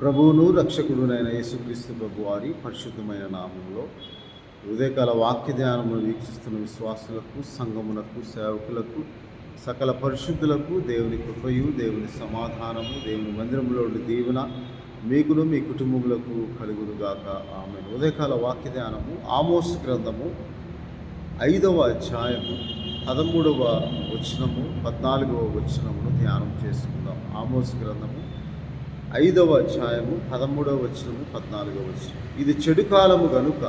ప్రభువును రక్షకుడునైన యేసుక్రీస్తు ప్రభు వారి పరిశుద్ధమైన నామంలో ఉదయకాల వాక్య ధ్యానమును వీక్షిస్తున్న విశ్వాసులకు, సంఘమునకు, సేవకులకు, సకల పరిశుద్ధులకు దేవుని కృపయు, దేవుని సమాధానము, దేవుని మందిరంలో దీవెన మీకును మీ కుటుంబములకు కలుగునుగాక. ఆమేన్. ఉదయకాల వాక్య ధ్యానము ఆమోస్ గ్రంథము 5వ అధ్యాయము 13వ వచనము 14వ వచనమును ధ్యానం చేసుకుందాం. ఆమోస్ గ్రంథము 5వ అధ్యాయము 13వ వచనము 14వ వచనం. ఇది చెడు కాలము గనుక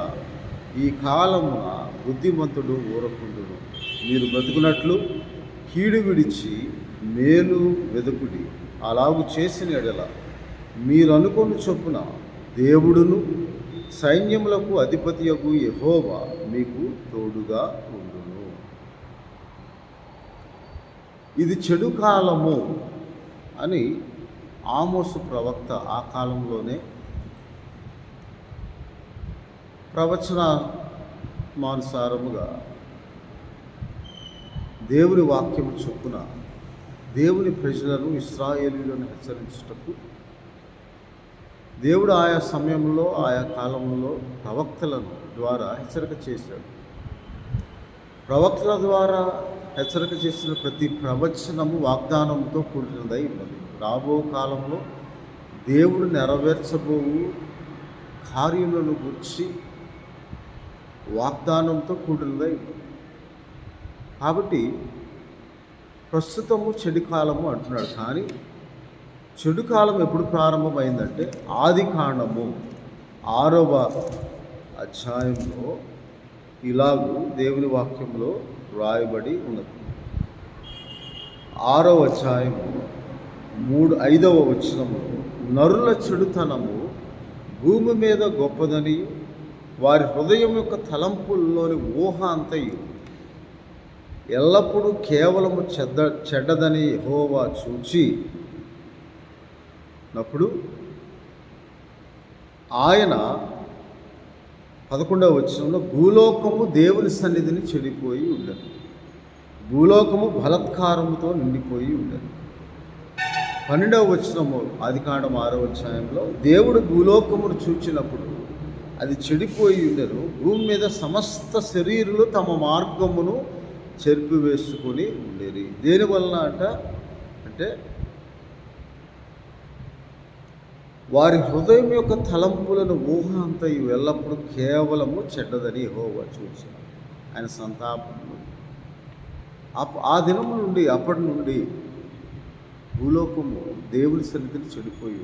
ఈ కాలమున బుద్ధిమంతుడు ఊరకుండును. మీరు బ్రతుకున్నట్లు కీడు విడిచి మేలు వెదుకుడి. అలాగు చేసిన ఎడల మీరు అనుకుని చొప్పున దేవుడును సైన్యములకు అధిపతియగు యెహోవా మీకు తోడుగా ఉండును. ఇది చెడు కాలము అని ఆమోసు ప్రవక్త ఆ కాలంలోనే ప్రవచనానుసారముగా దేవుని వాక్యము చొప్పున దేవుని ప్రజలను, ఇశ్రాయేలీయులను హెచ్చరించుటకు దేవుడు ఆయా సమయంలో ఆయా కాలంలో ప్రవక్తలను ద్వారా హెచ్చరిక చేశాడు. ప్రవక్తల ద్వారా హెచ్చరిక చేసిన ప్రతి ప్రవచనము వాగ్దానంతో కూడినదై ఉన్నది. రాబో కాలంలో దేవుడు నెరవేర్చబోవు కార్యములను గురించి వాగ్దానంతో కూడినదై ఉన్నది. కాబట్టి ప్రస్తుతము చెడు కాలము అంటున్నాడు. కానీ చెడు కాలం ఎప్పుడు ప్రారంభమైందంటే ఆది కాండము 6వ అధ్యాయంలో ఇలాగూ దేవుని వాక్యంలో వ్రాయబడి ఉన్నది. 6వ అధ్యాయము 5వ వచనము, నరుల చెడుతనము భూమి మీద గొప్పదని, వారి హృదయం యొక్క తలంపుల్లోని ఊహ అంతయు ఎల్లప్పుడూ కేవలము చెడ్డదని యెహోవా చూచి నప్పుడు ఆయన 11వ వచనంలో భూలోకము దేవుని సన్నిధిని చెడిపోయి ఉండదు, భూలోకము బలత్కారముతో నిండిపోయి ఉండదు. 12వ వచనము ఆదికాండం 6వ అధ్యాయంలో దేవుడు భూలోకమును చూచినప్పుడు అది చెడిపోయి ఉండను, భూమి మీద సమస్త శరీరులు తమ మార్గమును చెరిపివేసుకొని ఉండేది. దేనివలన అంటే వారి హృదయం యొక్క తలంపులను ఊహ అంతా ఎల్లప్పుడూ కేవలము చెడ్డదని యెహోవా చూచిన ఆయన సంతాపము. ఆ దినము నుండి అప్పటి నుండి భూలోకము దేవుని సన్నిధిని చెడిపోయి.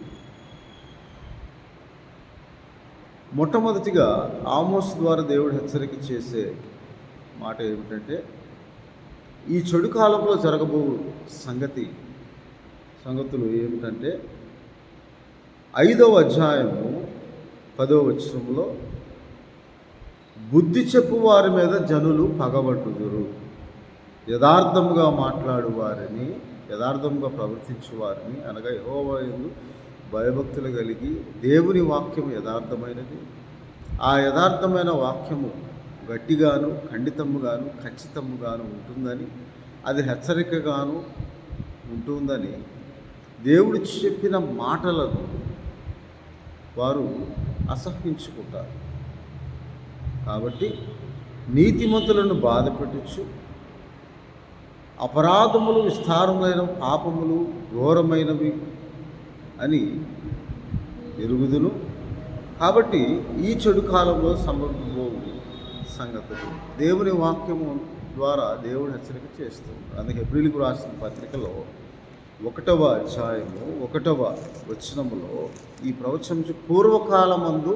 మొట్టమొదటిగా ఆమోస్ ద్వారా దేవుడు హెచ్చరిక చేసే మాట ఏమిటంటే ఈ చెడు కాలంలో జరగబో సంగతులు ఏమిటంటే 5వ అధ్యాయము 10వ వచనంలో బుద్ధి చెప్పు వారి మీద జనులు పగబట్టుదురు, యథార్థముగా మాట్లాడు వారిని, యథార్థముగా ప్రవర్తించు వారిని, అనగా యెహోవా యందు భయభక్తులు కలిగి దేవుని వాక్యము యథార్థమైనది, ఆ యథార్థమైన వాక్యము గట్టిగాను, ఖండితముగాను, ఖచ్చితముగాను ఉంటుందని, అది హెచ్చరికగాను ఉంటుందని దేవుడు చెప్పిన మాటలను వారు అసహ్యించుకుంటారు. కాబట్టి నీతిమంతులను బాధపెట్టచ్చు, అపరాధములు విస్తారమైన పాపములు ఘోరమైనవి అని ఎరుగుదును. కాబట్టి ఈ చెడు కాలంలో సంభవించబో సంగతులు దేవుని వాక్యము ద్వారా దేవుడు హెచ్చరిక చేస్తుంది. అందుకే హెబ్రీయులకు రాసిన పత్రికలో 1వ అధ్యాయము 1వ వచనములో ఈ ప్రవచనం పూర్వకాలమందు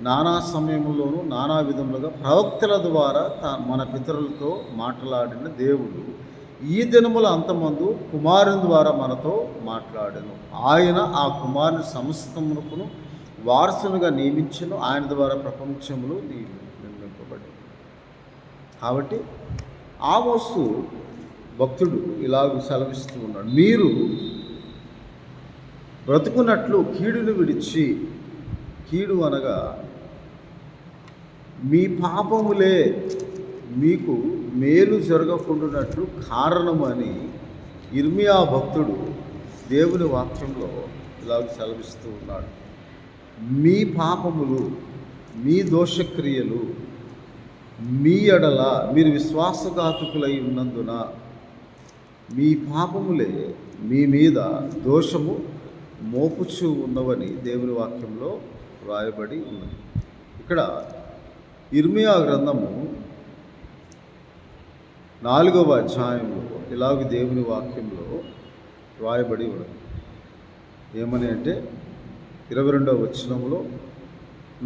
నానా సమయంలోనూ నానా విధములుగా ప్రవక్తల ద్వారా మన పితరులతో మాట్లాడిన దేవుడు ఈ దినముల అంతమందు కుమారుని ద్వారా మనతో మాట్లాడెను. ఆయన ఆ కుమారుని సమస్తమునకును వారసునిగా నియమించెను, ఆయన ద్వారా ప్రపంచములు నిర్మింపబడి. కాబట్టి ఆమోసు భక్తుడు ఇలాగ సెలవిస్తూ ఉన్నాడు, మీరు బ్రతుకున్నట్లు కీడును విడిచి, కీడు అనగా మీ పాపములే మీకు మేలు జరగకుండానట్లు కారణమని ఇర్మియా భక్తుడు దేవుని వాక్యంలో ఇలాగ సెలవిస్తూ ఉన్నాడు. మీ పాపములు, మీ దోషక్రియలు మీ ఎడల మీరు విశ్వాసఘాతుకులై ఉన్నందున మీ పాపములే మీ మీద దోషము మోపుచూ ఉన్నవని దేవుని వాక్యంలో వ్రాయబడి ఉన్నది. ఇక్కడ ఇర్మియా గ్రంథము 4వ అధ్యాయంలో ఇలాగ దేవుని వాక్యంలో వ్రాయబడి ఉన్నది. ఏమని అంటే 22వ వచనంలో,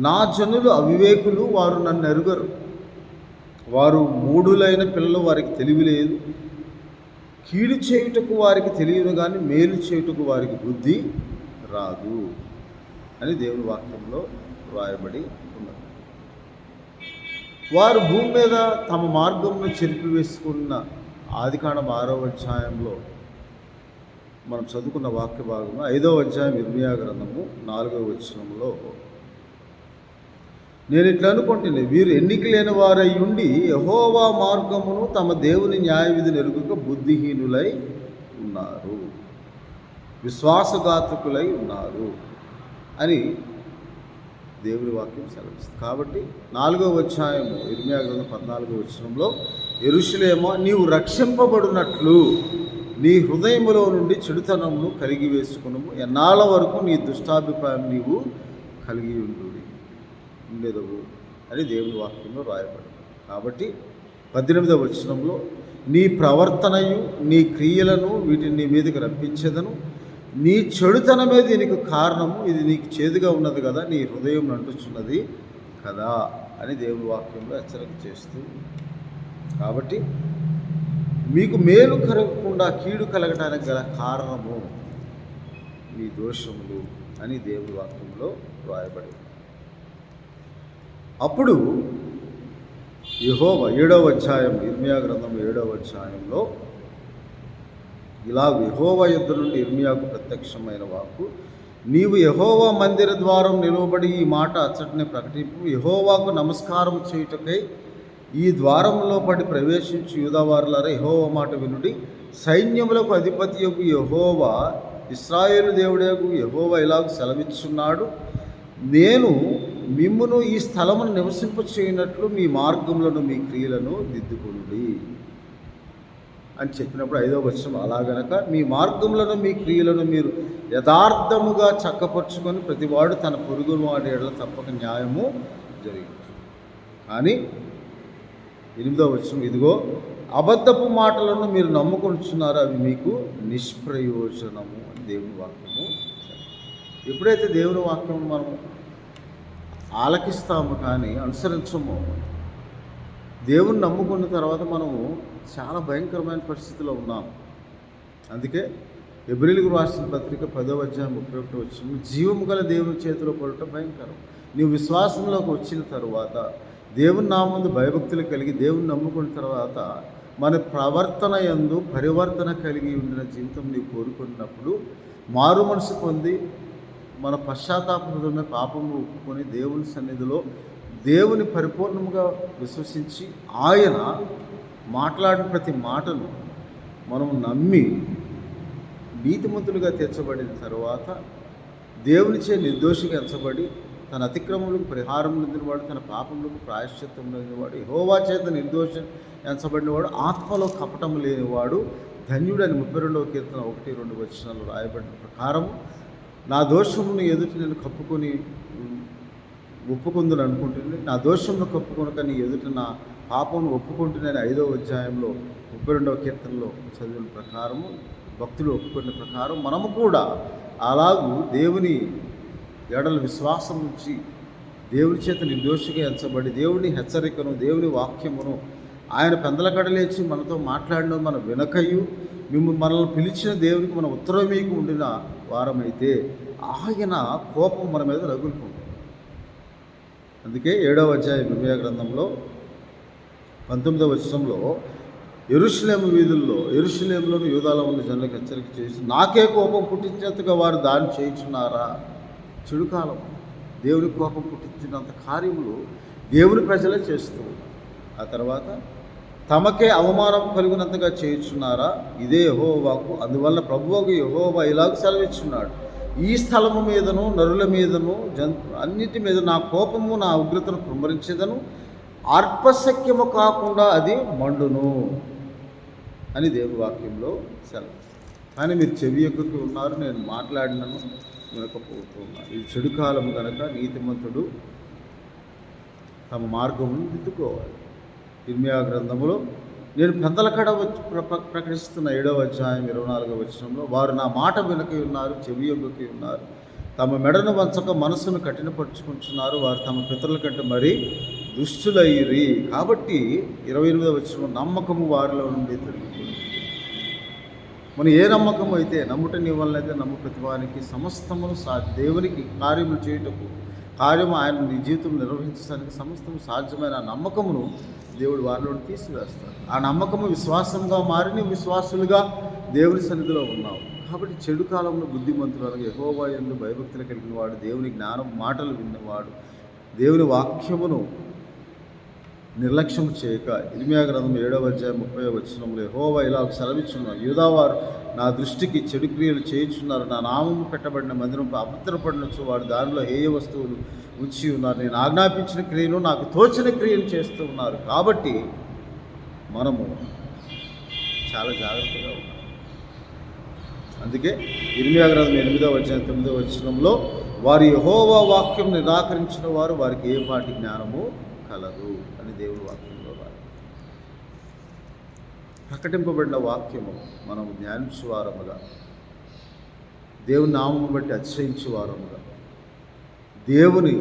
నా జనులు అవివేకులు, వారు నన్ను ఎరుగరు. వారు మూఢులైన పిల్లలు, వారికి తెలివి లేదు. కీడు చేయుటకు వారికి తెలియదు, కానీ మేలు చేయుటకు వారికి బుద్ధి రాదు అని దేవుని వాక్యంలో వ్రాయబడి ఉన్నది. వారు భూమి మీద తమ మార్గంను చెరిపివేసుకున్న ఆదికాండం 6వ అధ్యాయంలో మనం చదువుకున్న వాక్య భాగంలో 5వ అధ్యాయం ఇర్మియా గ్రంథము 4వ వచనంలో, నేను ఇట్లా అనుకుంటున్నా, వీరు ఎన్నిక లేని వారై ఉండి యెహోవా మార్గమును తమ దేవుని న్యాయ విధిని ఎరుగక బుద్ధిహీనులై ఉన్నారు, విశ్వాసఘాతకులై ఉన్నారు అని దేవుని వాక్యం సెలవిస్తుంది. కాబట్టి 4వ అధ్యాయము ఇర్మియా గ్రంథం 14వ వచనంలో, యెరూషలేమా, నీవు రక్షింపబడినట్లు నీ హృదయములో నుండి చెడుతనమును కలిగి వేసుకును, ఎన్నాళ్ళ వరకు నీ దుష్టాభిప్రాయం నీవు కలిగి ఉండేదవు అని దేవుని వాక్యంలో రాయబడింది. కాబట్టి 18వ వచనంలో, నీ ప్రవర్తనయు నీ క్రియలను వీటిని నీ మీదకి రప్పించేదను, నీ చెడుతనమే దీనికి కారణము, ఇది నీకు చేదుగా ఉన్నది కదా, నీ హృదయం అంటుచున్నది కదా అని దేవుని వాక్యంలో హెచ్చరిక చేస్తూ. కాబట్టి మీకు మేలు కలగకుండా కీడు కలగడానికి గల కారణము మీ దోషములు అని దేవుని వాక్యంలో వ్రాయబడింది. అప్పుడు యెహోవా 7వ అధ్యాయం ఇర్మియా గ్రంథం 7వ అధ్యాయంలో ఇలాగ యెహోవా యుద్ధ నుండి ఇర్మియాకు ప్రత్యక్షమైన వాక్కు, నీవు యెహోవా మందిర ద్వారం నిలవబడి ఈ మాట అచ్చటనే ప్రకటింపు, యెహోవాకు నమస్కారం చేయుటకై ఈ ద్వారంలో పడి ప్రవేశించి యూదావారులారా, యెహోవా మాట వినుడి. సైన్యములకు అధిపతియగు యెహోవా, ఇశ్రాయేలు దేవుడేగు యెహోవా ఇలాగ సెలవిచ్చున్నాడు, నేను మిమ్మును ఈ స్థలమును నివసింపచేయనట్లు మీ మార్గములను మీ క్రియలను దిద్దుకొనుడి అని చెప్పినప్పుడు 5వ వచనం, అలాగనక మీ మార్గములను మీ క్రియలను మీరు యథార్థముగా చక్కపరుచుకొని ప్రతివాడు తన పొరుగున వాడి ఎడల తప్పక న్యాయము జరిగించు. కానీ 8వ వచనం, ఇదిగో అబద్ధపు మాటలను మీరు నమ్ముకొనిచున్నారు, అవి మీకు నిష్ప్రయోజనము అని దేవుని వాక్యము. ఎప్పుడైతే దేవుని వాక్యం మనం ఆలకిస్తాము కానీ అనుసరించము, దేవుని నమ్ముకున్న తర్వాత మనము చాలా భయంకరమైన పరిస్థితిలో ఉన్నాము. అందుకే హెబ్రీయులకు రాసిన పత్రిక 10వ అధ్యాయం 31వ వచనం, జీవము గల దేవుని చేతిలో పడటం భయంకరం. నీవు విశ్వాసంలోకి వచ్చిన తర్వాత, దేవుని నామందు భయభక్తులు కలిగి దేవుని నమ్ముకున్న తర్వాత మన ప్రవర్తన యందు పరివర్తన కలిగి ఉండిన జీవితం నీవు కోరుకున్నప్పుడు, మారు మనసు పొంది మన పశ్చాత్తాపమే పాపము ఒప్పుకొని దేవుని సన్నిధిలో దేవుని పరిపూర్ణంగా విశ్వసించి ఆయన మాట్లాడిన ప్రతి మాటను మనం నమ్మి నీతిమంతులుగా తీర్చబడిన తర్వాత, దేవునిచే నిర్దోషిగా ఎంచబడి తన అతిక్రమములకు పరిహారం పొందినవాడు, తన పాపములకు ప్రాయశ్చిత్తం పొందినవాడు, యెహోవా చేత నిర్దోషం ఎంచబడినవాడు, ఆత్మలో కపటం లేనివాడు ధన్యుడని 32వ కీర్తన 1-2 వచనాలు రాయబడిన ప్రకారం, నా దోషమును ఎదుటి నేను కప్పుకొని ఒప్పుకుందని అనుకుంటుంది, నా దోషమును కప్పుకొనక నీ ఎదుట నా పాపమును ఒప్పుకుంటున్నాను 5వ అధ్యాయంలో 32వ కీర్తనలో చదివిన ప్రకారము, భక్తులు ఒప్పుకున్న ప్రకారం మనము కూడా అలాగూ దేవుని ఎడల విశ్వాసం నుంచి దేవుని చేత నిర్దోషిగా ఎంచబడి దేవుని హెచ్చరికను దేవుని వాక్యమును ఆయన పెందలకడలేచి మనతో మాట్లాడిన మన వినకయు మనల్ని పిలిచిన దేవునికి మన ఉత్తరమీకు ఉండిన వారమైతే ఆయన కోపం మన మీద రగులుకుంటుంది. అందుకే 7వ అధ్యాయం ఇర్మియా గ్రంథంలో 19వ వచనంలో, యెరూషలేము వీధుల్లో యెరూషలేములోని యూదాలో ఉన్న జనులకు హెచ్చరిక చేసి, నాకే కోపం పుట్టించేంతగా వారు దాన్ని చేయించున్నారా. చెడు కాలం దేవుని కోపం పుట్టించినంత కార్యములు దేవుని ప్రజలే చేస్తూ ఆ తర్వాత తమకే అవమానం కలిగినంతగా చేయించున్నారా. ఇదే యెహోవాకు. అందువల్ల ప్రభువుకు యెహోవా ఇలాగ సెలవిచ్చున్నాడు, ఈ స్థలము మీదను నరుల మీదను అన్నిటి మీద నా కోపము నా ఉగ్రతను కుమ్మరించేదను, అల్పశక్యము కాకుండా అది మండును అని దేవుని వాక్యంలో సెలవు. కానీ మీరు చెవి ఎగ్గుతూ ఉన్నారు, నేను మాట్లాడినను వినకపోతూ ఉన్నారు. ఇది చెడు కాలం కనుక నీతిమంతుడు తమ మార్గమును దిద్దుకోవాలి. ఇర్మియా గ్రంథములో నేను పెద్దల కడ ప్రకటిస్తున్న 7వ అధ్యాయం 24వ వచనంలో, వారు నా మాట వినకి ఉన్నారు, చెవి యొక్కకి ఉన్నారు, తమ మెడను వంచక మనస్సును కఠినపరుచుకుంటున్నారు, వారు తమ పితరుల కంటే మరీ దుష్టులయ్యిరి. కాబట్టి 28వ వచనంలో, నమ్మకము వారిలో నుండి తొలగిపోయింది. మనం ఏ నమ్మకం అయితే నమ్ముట నీ వలన అయితే నమ్ము ప్రతివానికి సమస్తమును దేవునికి కార్యములు చేయుటకు కార్యము ఆయన నీ జీవితం నిర్వహించడానికి సమస్తము సాధ్యమైన నమ్మకమును దేవుడు వారిలో తీసివేస్తాడు. ఆ నమ్మకము విశ్వాసంగా మారి నీవు విశ్వాసులుగా దేవుని సన్నిధిలో ఉన్నావు. కాబట్టి చెడు కాలంలో బుద్ధిమంతులు యెహోవా యందు భయభక్తులు కలిగిన వాడు, దేవుని జ్ఞానం మాటలు విన్నవాడు, దేవుని వాక్యమును నిర్లక్ష్యం చేయక. ఇర్మియా గ్రంథం 7వ అధ్యాయం 30వ వచనంలో యెహోవా ఇలా సెలవిచ్చున్నారు, యూదావారు నా దృష్టికి చెడు క్రియలు చేయుచున్నారు, నా నామము పెట్టబడిన మందిరం అపవిత్రపడినచు వాడు దానిలో హేయ వస్తువులు ఉంచి ఉన్నారు, నేను ఆజ్ఞాపించిన క్రియను నాకు తోచిన క్రియలు చేస్తూ ఉన్నారు. కాబట్టి మనము చాలా జాగ్రత్తగా ఉన్నాం. అందుకే ఇర్మియా గ్రంథం 8వ అధ్యాయం 9వ వచనంలో, వారి యెహోవా వాక్యం నిరాకరించిన వారు వారికి ఏ పాటి జ్ఞానము కలదు అని దేవుని వాక్యంలో ప్రకటింపబడిన వాక్యము మనము ధ్యానించువారముగా, దేవుని నామమును బట్టి అతిశయించువారముగా, దేవుని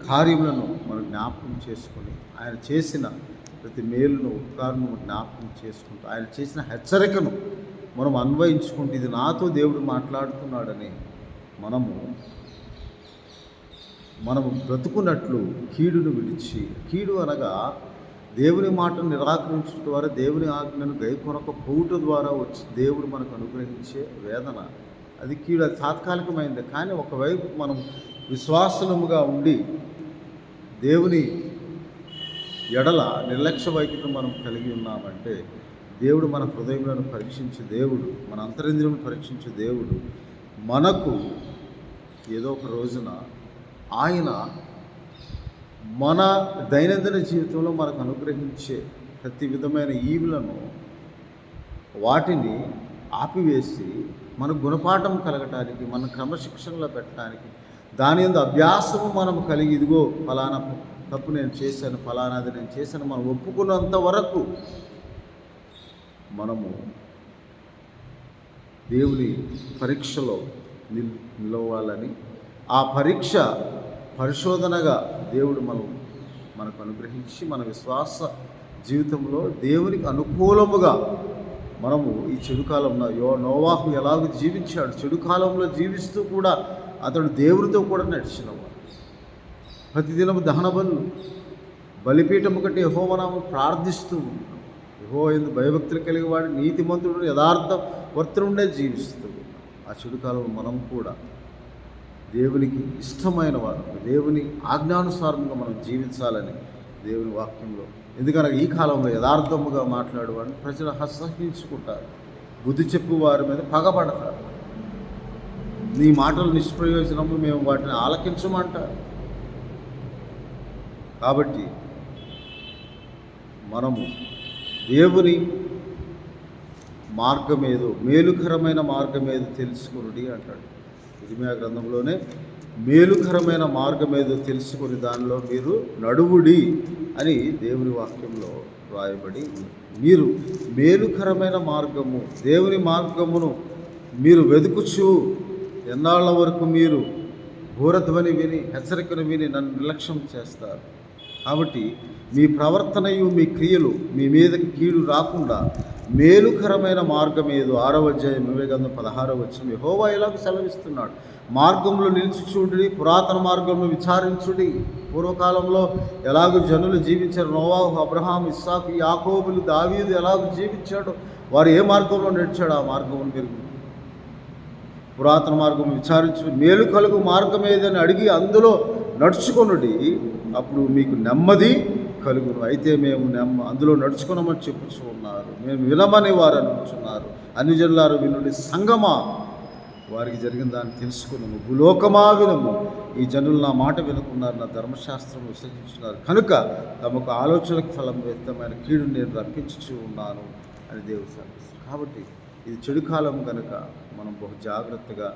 కార్యములను మనం జ్ఞాపకం చేసుకొని, ఆయన చేసిన ప్రతి మేలును ఉపకారము జ్ఞాపకం చేసుకుంటూ, ఆయన చేసిన హెచ్చరికను మనం అన్వయించుకుంటూ, ఇది నాతో దేవుడు మాట్లాడుతున్నాడని మనము బ్రతుకున్నట్లు కీడును విడిచి, కీడు అనగా దేవుని మాటను నిరాకరించడం ద్వారా, దేవుని ఆజ్ఞను గైకొనకపోవుట ద్వారా వచ్చి దేవుడు మనకు అనుగ్రహించే వేదన, అది కీడు. అది తాత్కాలికమైంది. కానీ ఒకవైపు మనం విశ్వాసముగా ఉండి దేవుని ఎడల నిర్లక్ష్య వైఖరిని మనం కలిగి ఉన్నామంటే, దేవుడు మన హృదయములను పరీక్షించే దేవుడు, మన అంతరింద్రియములను పరీక్షించే దేవుడు, మనకు ఏదో ఒక రోజున ఆయన మన దైనందిన జీవితంలో మనకు అనుగ్రహించే ప్రతి విధమైన ఈవులను వాటిని ఆపివేసి మన గుణపాఠం కలగటానికి, మన క్రమశిక్షణలో పెట్టడానికి, దాని యందు అభ్యాసము మనము కలిగి, ఇదిగో ఫలానా తప్పు నేను చేశాను, ఫలానాది నేను చేశాను మనం ఒప్పుకున్నంత వరకు మనము దేవుని పరీక్షలో నిలవాలని, ఆ పరీక్ష పరిశోధనగా దేవుడు మనకు అనుగ్రహించి మన విశ్వాస జీవితంలో దేవునికి అనుకూలముగా మనము ఈ చెడు కాలంలో నోవాహు ఎలాగో జీవించాడు, చెడు కాలంలో జీవిస్తూ కూడా అతడు దేవుడితో కూడా నడిచినవాడు. ప్రతిదినము దహన బలిపీఠము కంటే యెహోవా నామమును ప్రార్థిస్తూ ఉన్నాడు. యెహోవా యందు భయభక్తులు కలిగి వాడు నీతిమంతుడు యథార్థ వర్తనుండే జీవిస్తూ ఉన్నాడు. ఆ చెడు కాలంలో మనం కూడా దేవునికి ఇష్టమైన వారు, దేవుని ఆజ్ఞానుసారంగా మనం జీవించాలని దేవుని వాక్యంలో, ఎందుకనగా ఈ కాలంలో యథార్థముగా మాట్లాడేవాడిని ప్రజలు అసహించుకుంటారు, బుద్ధి చెప్పు వారి మీద పగబడతారు, నీ మాటలు నిష్ప్రయోజనము, మేము వాటిని ఆలకించమంటారు. కాబట్టి మనము దేవుని మార్గమేదో, మేలుకరమైన మార్గమేదో తెలుసుకునుడి అంటాడు. ఇర్మియా గ్రంథంలోనే మేలుకరమైన మార్గమేదో తెలుసుకుని దానిలో మీరు నడువుడి అని దేవుని వాక్యంలో రాయబడి, మీరు మేలుకరమైన మార్గము, దేవుని మార్గమును మీరు వెతుకుచు ఎన్నాళ్ళ వరకు మీరు ఘోరధ్వని విని హెచ్చరికను విని నన్ను నిర్లక్ష్యం చేస్తారు. కాబట్టి మీ ప్రవర్తనయు మీ క్రియలు మీ మీదకి కీడు రాకుండా మేలుకరమైన మార్గం ఏదో 6వ అధ్యాయం 16వ వచనం యెహోవా ఇలాగ సెలవిస్తున్నాడు, మార్గంలో నిలిచి చూడుడి, పురాతన మార్గంలో విచారించుడి. పూర్వకాలంలో ఎలాగో జనులు జీవించారు, నోవాహు, అబ్రహాం, ఇస్సాకు, యాకోబులు, దావీదు ఎలాగో జీవించాడో, వారు ఏ మార్గంలో నడిచాడు ఆ మార్గం మీరు పురాతన మార్గం విచారించుడి, మేలు కలుగు మార్గం ఏదని అడిగి అందులో నడుచుకొనుడి, అప్పుడు మీకు నెమ్మది కలుగును. అయితే మేము అందులో నడుచుకున్నామని చెప్పుచు ఉన్నారు, మేము వినమని వారు అనుకుంటున్నారు. అన్ని జనులారు వినుడి, సంగమా వారికి జరిగిన దాన్ని తెలుసుకున్నాము. భూలోకమా వినము, ఈ జనులు నా మాట వినుకున్నారు, నా ధర్మశాస్త్రం విసర్జించున్నారు కనుక తమకు ఆలోచనలకు ఫలం వ్యక్తమైన కీడు నేను రప్పించుచూ ఉన్నాను అని దేవుడు సెలవిస్తారు. కాబట్టి ఇది చెడు కాలం కనుక మనం బహు జాగ్రత్తగా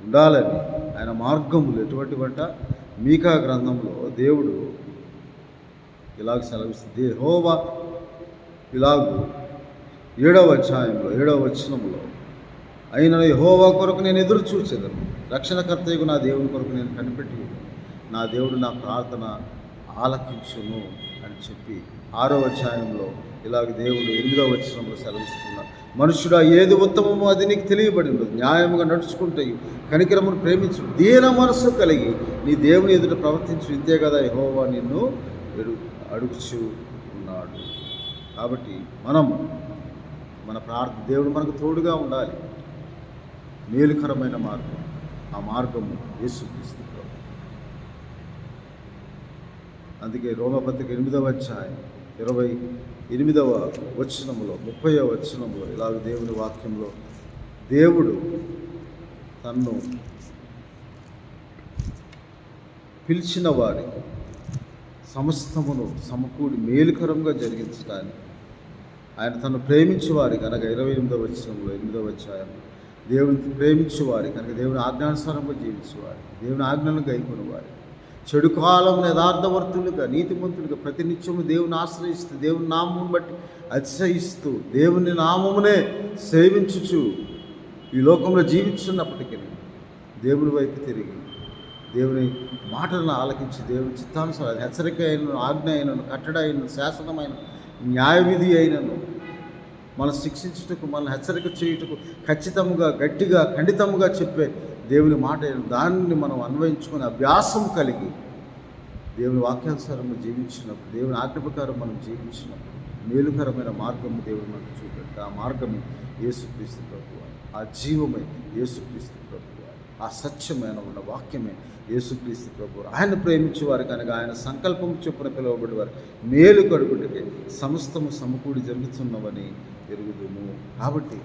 ఉండాలని ఆయన మార్గములు ఎటువంటి వంట మీకా గ్రంథంలో దేవుడు ఇలాగ సెలవిస్తుంది. యెహోవా ఇలాగూ 7వ అధ్యాయంలో 7వ వచనంలో, అయిన యెహోవా కొరకు నేను ఎదురు చూచెదను, రక్షణకర్తయ్యకు నా దేవుని కొరకు నేను కనిపెట్టి నా దేవుడు నా ప్రార్థన ఆలకించును అని చెప్పి 6వ అధ్యాయంలో ఇలాగ దేవుడు 8వ వచనంలో సెలవిస్తున్నారు. మనుషుడా, ఏది ఉత్తమమో అది నీకు తెలియబడి ఉండదు, న్యాయముగా నడుచుకుంటే కనికరమును ప్రేమించు, దీన మనస్సు కలిగి నీ దేవుని ఎదుట ప్రవర్తించు, ఇంతే కదా యెహోవా నిన్ను అడుగుచూ ఉన్నాడు. కాబట్టి మనము మన ప్రార్థన దేవుడు మనకు తోడుగా ఉండాలి. మేలుకరమైన మార్గం, ఆ మార్గము యేసుక్రీస్తు ప్రభు. అందుకే రోమపత్రిక 8వ అధ్యాయం 28వ వచనములో 30వ వచనంలో ఇలాగ దేవుని వాక్యంలో దేవుడు తన్ను పిలిచిన వారికి సమస్తమును సమకూడి మేలుకరంగా జరిగించడానికి ఆయన తను ప్రేమించే వారికి అనగా 28వ వచనంలో 8వ అధ్యాయం, దేవుని ప్రేమించే వారికి కనుక దేవుని ఆజ్ఞానుసారంగా జీవించేవారు, దేవుని ఆజ్ఞలను గైకొనే వారికి, చెడు కాలం యథార్థవర్తులుగా నీతిమంతులుగా ప్రతినిత్యము దేవుని ఆశ్రయిస్తూ దేవుని నామం బట్టి అతిశయిస్తూ దేవుని నామమునే సేవించుచు ఈ లోకంలో జీవించున్నప్పటికీ దేవుని వైపు తిరిగి దేవుని మాటలను ఆలకించి దేవుని చిత్తానుసారం హెచ్చరిక అయినను, ఆజ్ఞ అయినను, కట్టడ అయినను, శాసనమైన, న్యాయవిధి అయినను మనం శిక్షించుటకు, మనల్ని హెచ్చరిక చేయుటకు ఖచ్చితంగా గట్టిగా ఖండితముగా చెప్పే దేవుని మాట దాన్ని మనం అన్వయించుకొని అభ్యాసం కలిగి దేవుని వాక్యానుసారం జీవించినప్పుడు, దేవుని ఆజ్ఞ ప్రకారం మనం జీవించినప్పుడు మేలుకరమైన మార్గము దేవుడు మనకు చూపెట్టి, ఆ మార్గమే యేసుక్రీస్తు ప్రభువు, ఆ జీవమే యేసుక్రీస్తు ప్రభువు, ఆ సత్యమైన ఉన్న వాక్యమే యేసుక్రీస్తు ప్రభువు. ఆయన ప్రేమించే వారు కనుక ఆయన సంకల్పం చొప్పున పిలువబడి వారు మేలు కడుగుటకే సమస్తము సమకూడి జరుగుతున్నవని ఎరుగుదుము. కాబట్టి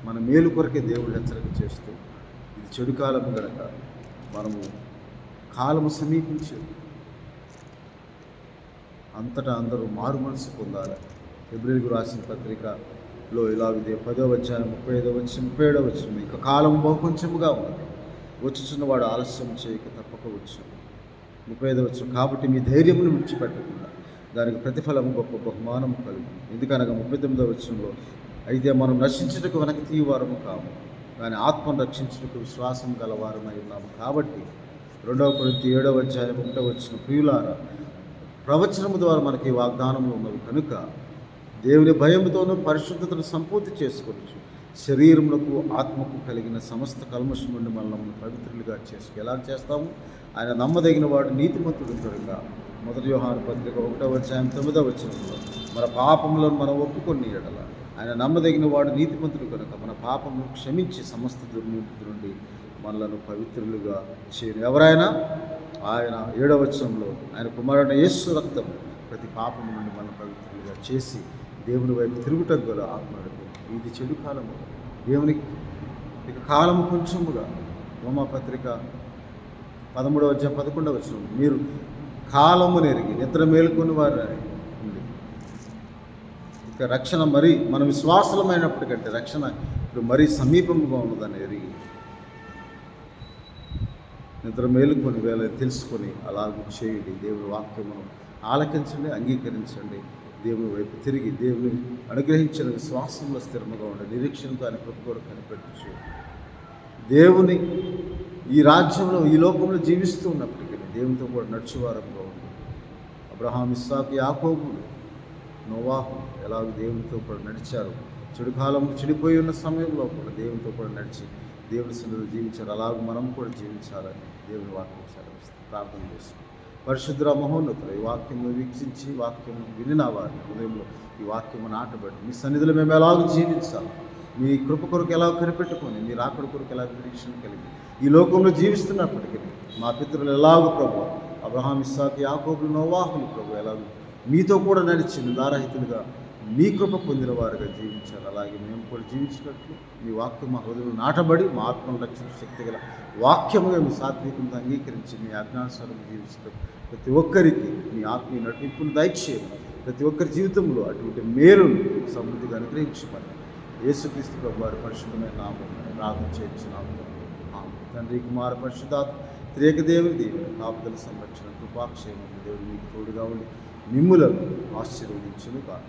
మన మేలు కొరకే దేవుడు హెచ్చరిక చేస్తూ, ఇది చెడు కాలము గనక మనము కాలము సమీపించి అంతటా అందరూ మారు మనసు పొందాలి. హెబ్రీయులకు రాసిన పత్రికలో ఇలాగే 10వ అధ్యాయం 35వ వచనం 37వ వచనం, ఇక కాలం బహు కొంచెముగా ఉన్నది, వచ్చుచున్నవాడు ఆలస్యం చేయక తప్పక వచ్చు. 35వ వచనం, కాబట్టి మీ ధైర్యమును విడిచిపెట్టకుండా దానికి ప్రతిఫలం గొప్ప బహుమానం కలుగు. ఎందుకనగా 39వ వచనంలో, అయితే మనం నశించుటకు వెనక తీయవారము కాము, కానీ ఆత్మను రక్షించుటకు విశ్వాసం గలవారమై ఉన్నాము. కాబట్టి 2 కొరింథీ 7వ అధ్యాయం 1వ వచనం, ప్రియులారా, ప్రవచనము ద్వారా మనకి వాగ్దానములు ఉన్నవి కనుక దేవుని భయముతోనూ పరిశుద్ధతను సంపూర్తి చేసుకోవచ్చు, శరీరములకు ఆత్మకు కలిగిన సమస్త కల్మషం నుండి మనల్ని పవిత్రులుగా ఎలా చేస్తాము? ఆయన నమ్మదగిన వాడు నీతిమంతుడు కనుక 1 యోహాను పత్రిక 1వ అధ్యాయం 9వ వచనంలో, మన పాపములను మనం ఒప్పుకొని ఎడల ఆయన నమ్మదగిన వాడు నీతిమంతుడు కనుక మన పాపము క్షమించి సమస్త దుర్నీతి నుండి మనలను పవిత్రులుగా చేయను. ఎవరైనా ఆయన 7వ వచనంలో ఆయన కుమారుడైన యేసు రక్తం ప్రతి పాపము నుండి మనల్ని పవిత్రులుగా చేసి దేవుని వైపు తిరుగుటకు గల ఆత్మడు. ఇది చెడు కాలము, దేవునికి ఇక కాలము కొంచెముగా. రోమాపత్రిక 13వ అధ్యాయం 11వ వచనం, మీరు కాలము నెరిగి నిద్ర మేలుకొని వారు ఉంది. ఇక రక్షణ మరీ మన విశ్వాసమైనప్పటికంటే రక్షణ ఇప్పుడు మరీ సమీపముగా ఉన్నదని ఎరిగి నిద్ర మేలుకొని వేళ తెలుసుకొని అలాగే చేయండి. దేవుని వాక్యమును ఆలకించండి, అంగీకరించండి, దేవుని వైపు తిరిగి దేవుని అనుగ్రహించిన విశ్వాసంలో స్థిరముగా ఉండి నిరీక్షణతో ఆయన కృప కొరకు కనిపెట్టచ్చు. దేవుని ఈ రాజ్యంలో ఈ లోకంలో జీవిస్తూ ఉన్నప్పటికీ దేవునితో కూడా నడిచేవారంగా ఉంది. అబ్రహాం, ఇస్సాకు, యాకోబులు, నోవాహు ఎలాగ దేవునితో కూడా నడిచారు. చెడు కాలం చెడిపోయి ఉన్న సమయంలో కూడా దేవునితో కూడా నడిచి దేవుని సన్నిధిలో జీవించారు. అలాగ మనం కూడా జీవించాలని దేవుని వాక్యం సెలవిస్తుంది. ప్రార్థన చేస్తాం. పరిశుద్ధ మహోన్నతులు, ఈ వాక్యము వీక్షించి వాక్యము వినిన వారి హృదయంలో ఈ వాక్యము నాటబడి మీ సన్నిధిలో మేము ఎలాగ జీవించాలి, మీ కృప కొరకు ఎలా కనిపెట్టుకొని మీ రాకడ కొరకు ఎలా నిరీక్షణ కలిగి ఈ లోకంలో జీవిస్తున్నప్పటికీ మా పితరులు ఎలాగో ప్రభు అబ్రహాం, ఇస్సాకు, యాకోబులు, నోవాహులు ప్రభు ఎలాగో మీతో కూడా నడిచి నిదారహితులుగా నీ కృప పొందిన వారుగా జీవించాలి. అలాగే మేము కూడా జీవించినట్లు మీ వాక్యం మా హృదయంలో నాటబడి మా ఆత్మను రక్షణ శక్తి గల వాక్యముగా మీ సాత్వికంతో అంగీకరించి మీ ఆజ్ఞానుసారం జీవిస్తూ ప్రతి ఒక్కరికి మీ ఆత్మీయ నడిపింపును దయచేయమని, ప్రతి ఒక్కరి జీవితంలో అటువంటి మేలును సమృద్ధిగా అనుగ్రహించమని యేసుక్రీస్తు ప్రభు వారి పరిశుద్ధమైన నామం ప్రార్థన చేయించున్నాము. తండ్రి, కుమార, పరిశుద్ధాత్మ త్రియేక దేవుని దేవుని కాపుదల సంరక్షణ కృపాక్షేమం దేవుడు మీకు తోడుగా ఉండి మిమ్ములను ఆశీర్వదించును కాక.